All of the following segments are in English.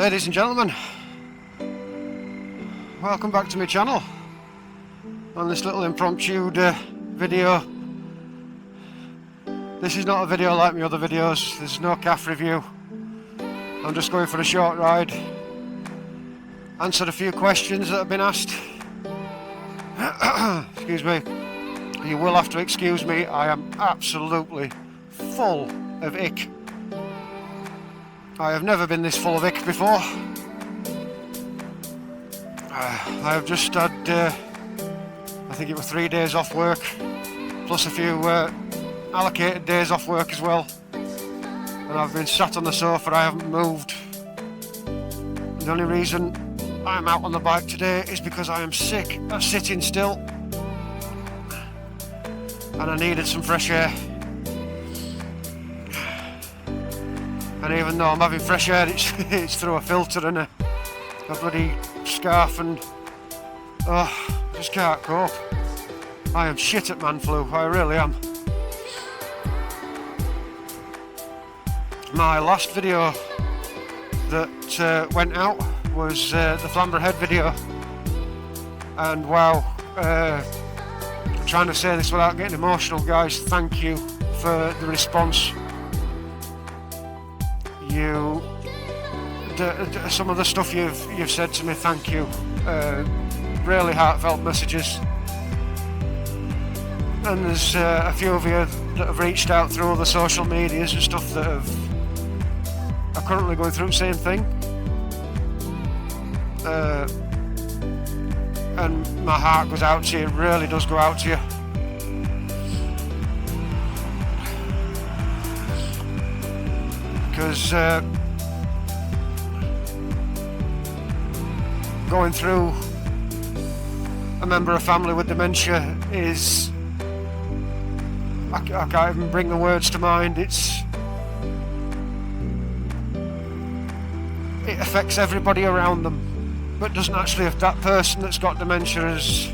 Ladies and gentlemen, welcome back to my channel on this little impromptu video. This is not a video like my other videos. This is no calf review. I'm just going for a short ride, answered a few questions that have been asked. Excuse me. You will have to excuse me, I am absolutely full of ick. I have never been this full of ick before. I have just had, I think it was 3 days off work, plus a few allocated days off work as well. And I've been sat on the sofa, I haven't moved. The only reason I'm out on the bike today is because I am sick of sitting still. And I needed some fresh air. And even though I'm having fresh air, it's through a filter and a bloody scarf, and just can't cope. I am shit at man flu, I really am. My last video that went out was the Flamborough Head video, and wow, I'm trying to say this without getting emotional, guys, thank you for the response. Some of the stuff you've said to me, thank you. Really heartfelt messages. And there's a few of you that have reached out through other social medias and stuff that are currently going through the same thing. And my heart goes out to you, it really does go out to you. Because going through a member of family with dementia is, I can't even bring the words to mind. It affects everybody around them, but doesn't actually, if that person that's got dementia is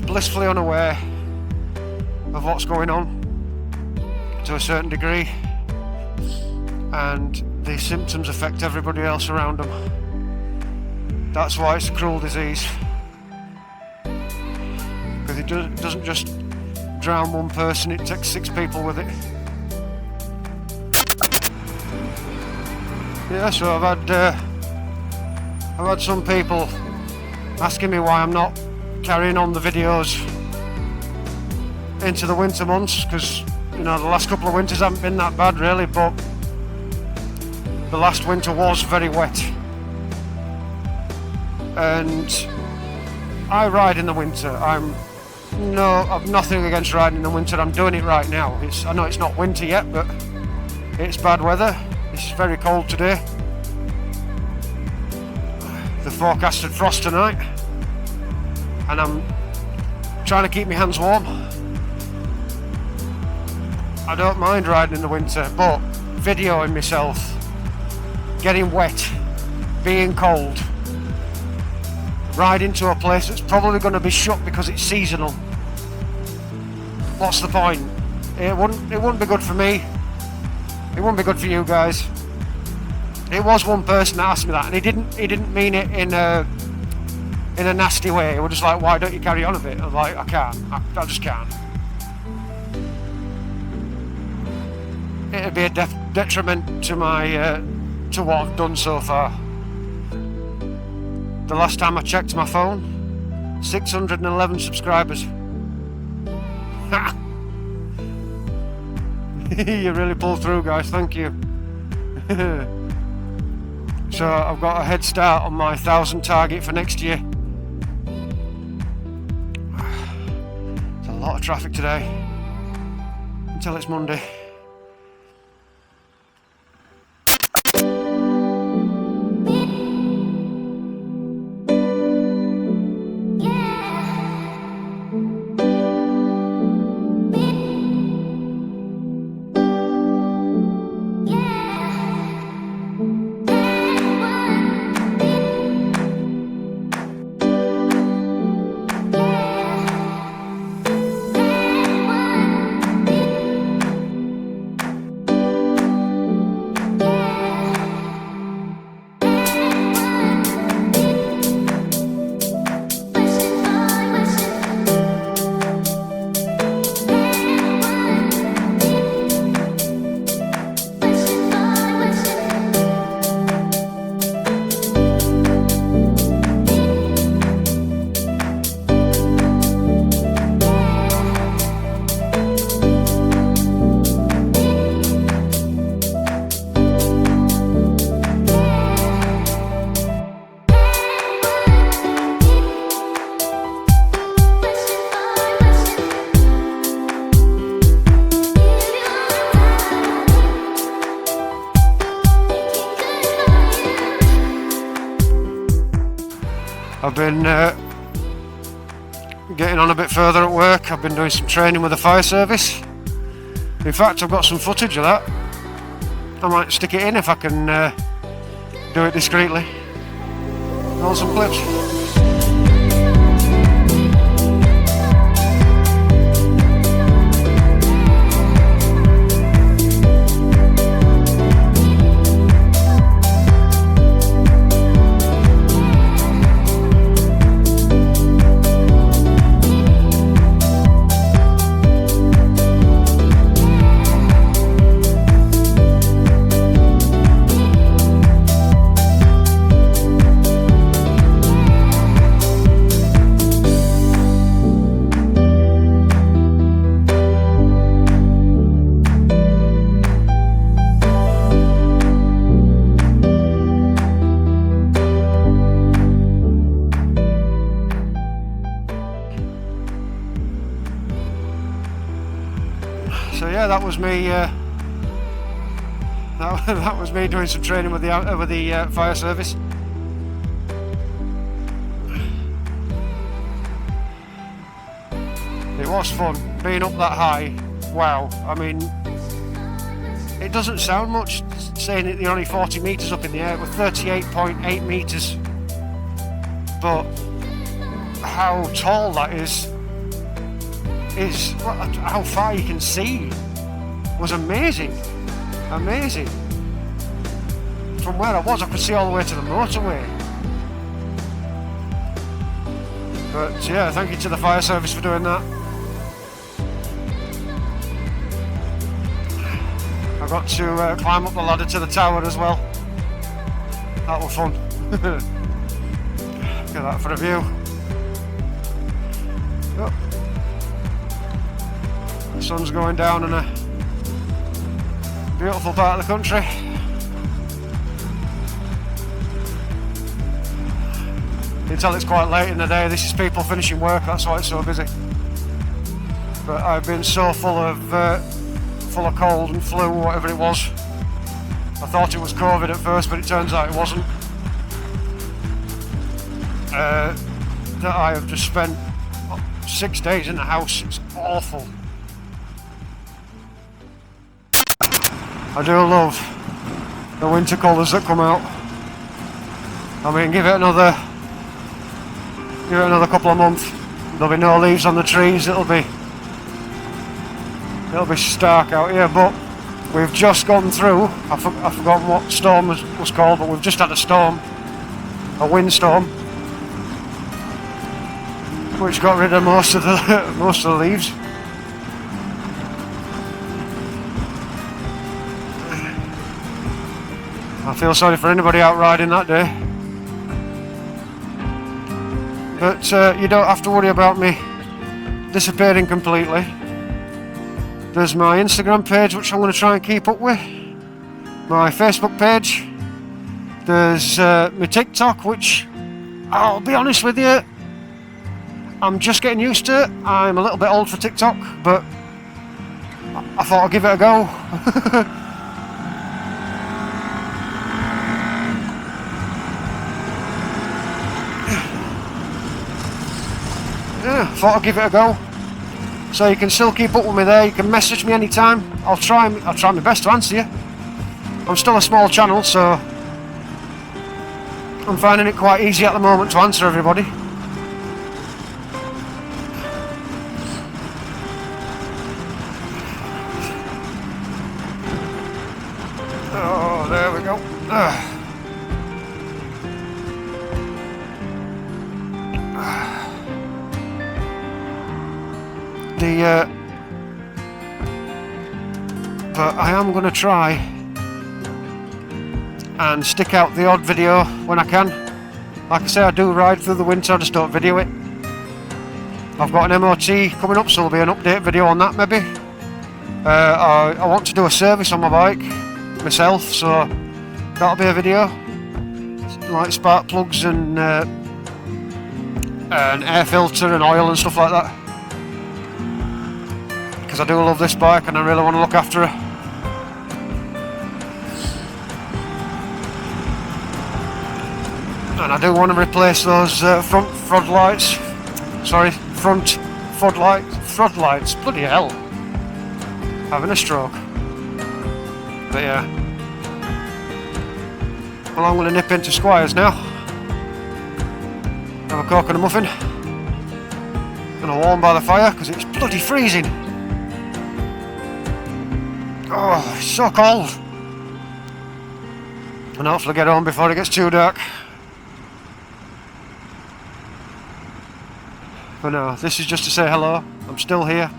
blissfully unaware of what's going on to a certain degree, and the symptoms affect everybody else around them. That's why it's a cruel disease, because it doesn't just drown one person, it takes 6 people with it. Yeah, so I've had some people asking me why I'm not carrying on the videos into the winter months, because the last couple of winters haven't been that bad really, but the last winter was very wet. And I ride in the winter. I've nothing against riding in the winter. I'm doing it right now. I know it's not winter yet, but it's bad weather. It's very cold today. The forecasted frost tonight, and I'm trying to keep my hands warm. I don't mind riding in the winter, but videoing myself getting wet, being cold, riding to a place that's probably going to be shut because it's seasonal. What's the point? It wouldn't be good for me. It wouldn't be good for you guys. It was one person that asked me that, and he didn't mean it in a nasty way. He was just like, why don't you carry on a bit? I'm like, I can't. I just can't. It'd be a detriment to my to what I've done so far. The last time I checked my phone, 611 subscribers. You really pulled through, guys, thank you. So I've got a head start on my 1,000 target for next year. There's a lot of traffic today, until it's Monday. I've been getting on a bit further at work. I've been doing some training with the fire service. In fact, I've got some footage of that. I might stick it in if I can do it discreetly. Roll some clips. So yeah, that was me. That was me doing some training with the fire service. It was fun being up that high. Wow, I mean, it doesn't sound much saying that you're only 40 meters up in the air. We're 38.8 meters, but how tall that is how far you can see was amazing. Amazing. From where I was, I could see all the way to the motorway. But yeah, thank you to the fire service for doing that. I got to climb up the ladder to the tower as well. That was fun. Look at that for a view. Oh. The sun's going down in a beautiful part of the country. You can tell it's quite late in the day. This is people finishing work, that's why it's so busy. But I've been so full of cold and flu, whatever it was. I thought it was COVID at first, but it turns out it wasn't. That I have just spent 6 days in the house. It's awful. I do love the winter colours that come out. I mean, give it another couple of months, there'll be no leaves on the trees. It'll be stark out here. But we've just gone through. I've forgotten what storm was called, but we've just had a storm, a windstorm, which got rid of most of the leaves. I feel sorry for anybody out riding that day. But you don't have to worry about me disappearing completely. There's my Instagram page, which I'm going to try and keep up with. My Facebook page. There's my TikTok, which, I'll be honest with you, I'm just getting used to it. I'm a little bit old for TikTok, but I thought I'd give it a go. Yeah, thought I'd give it a go. So you can still keep up with me there. You can message me anytime. I'll try my best to answer you. I'm still a small channel, so I'm finding it quite easy at the moment to answer everybody. Oh, there we go. But I am going to try and stick out the odd video when I can. Like I say, I do ride through the winter, I just don't video it. I've got an MOT coming up, so there'll be an update video on that maybe. I want to do a service on my bike myself, so that'll be a video. Like spark plugs and an air filter and oil and stuff like that. Because I do love this bike and I really want to look after her. And I do want to replace those front floodlights. Sorry, front floodlights. Bloody hell. Having a stroke. But yeah. Well, I'm going to nip into Squires now. Have a coke and a muffin. Gonna warm by the fire because it's bloody freezing. Oh, it's so cold. And hopefully get home before it gets too dark. But no, this is just to say hello. I'm still here.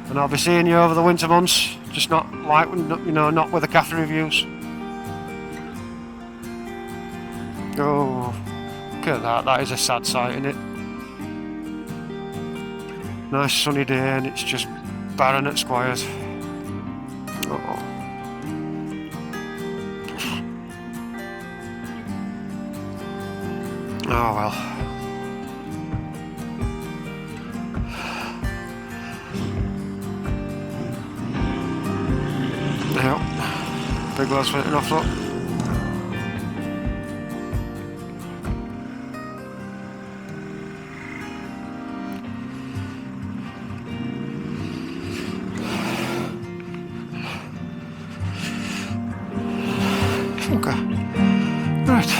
And I'll be seeing you over the winter months. Just not like, you know, not with the cafe reviews. Oh, look at that. That is a sad sight, isn't it? Nice sunny day and it's just barren at Squires. Oh. Oh well. Yep. Big lad's fitting off, look. Okay. Right.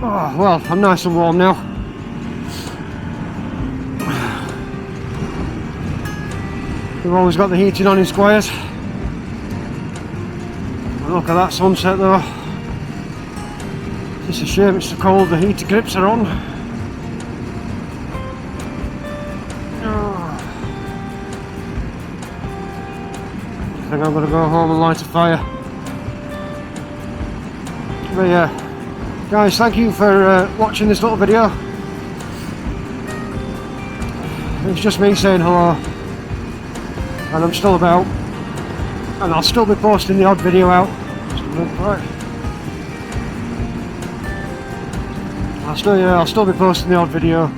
Oh, well, I'm nice and warm now. We've always got the heating on in Squires. Look at that sunset though. It's a shame it's so cold, the heater grips are on. I think I'm going to go home and light a fire. But yeah. Guys, thank you for watching this little video. It's just me saying hello. And I'm still about. And I'll still be posting the odd video out. I'll still be posting the odd video.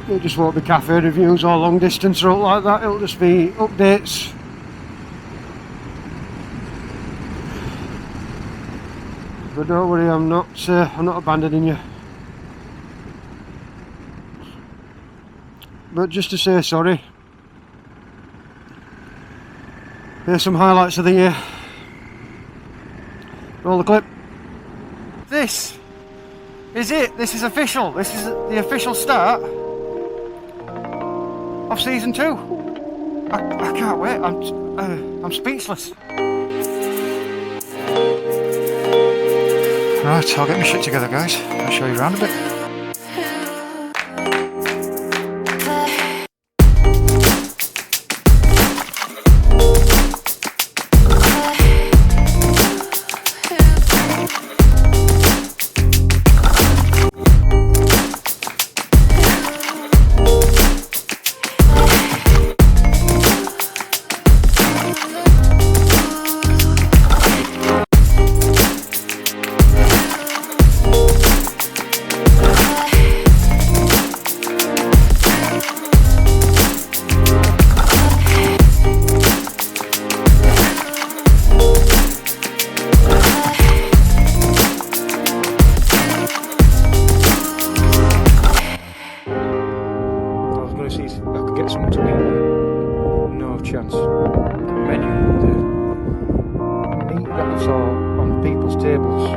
It just won't be cafe reviews or long distance or like that. It'll just be updates. But don't worry, I'm not abandoning you. But just to say sorry. Here's some highlights of the year. Roll the clip. This is it. This is official. This is the official start of season 2. I can't wait. I'm speechless. Right, I'll get my shit together, guys. I'll show you around a bit. tables.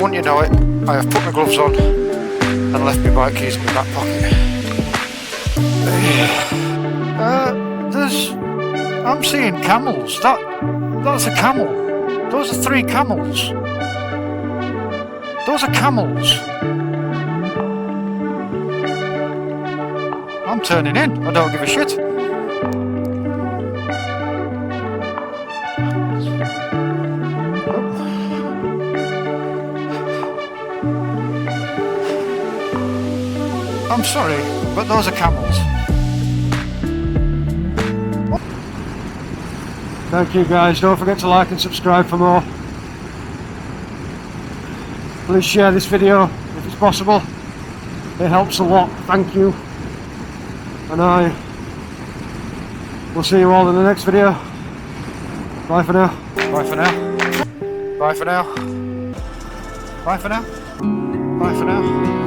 Wouldn't you know it, I have put my gloves on and left my bike keys in my back pocket. I'm seeing camels. That's a camel. Those are 3 camels. Those are camels. I'm turning in. I don't give a shit. I'm sorry, but those are camels. Thank you guys, don't forget to like and subscribe for more. Please share this video if it's possible. It helps a lot, thank you. And I will see you all in the next video. Bye for now. Bye for now. Bye for now. Bye for now. Bye for now.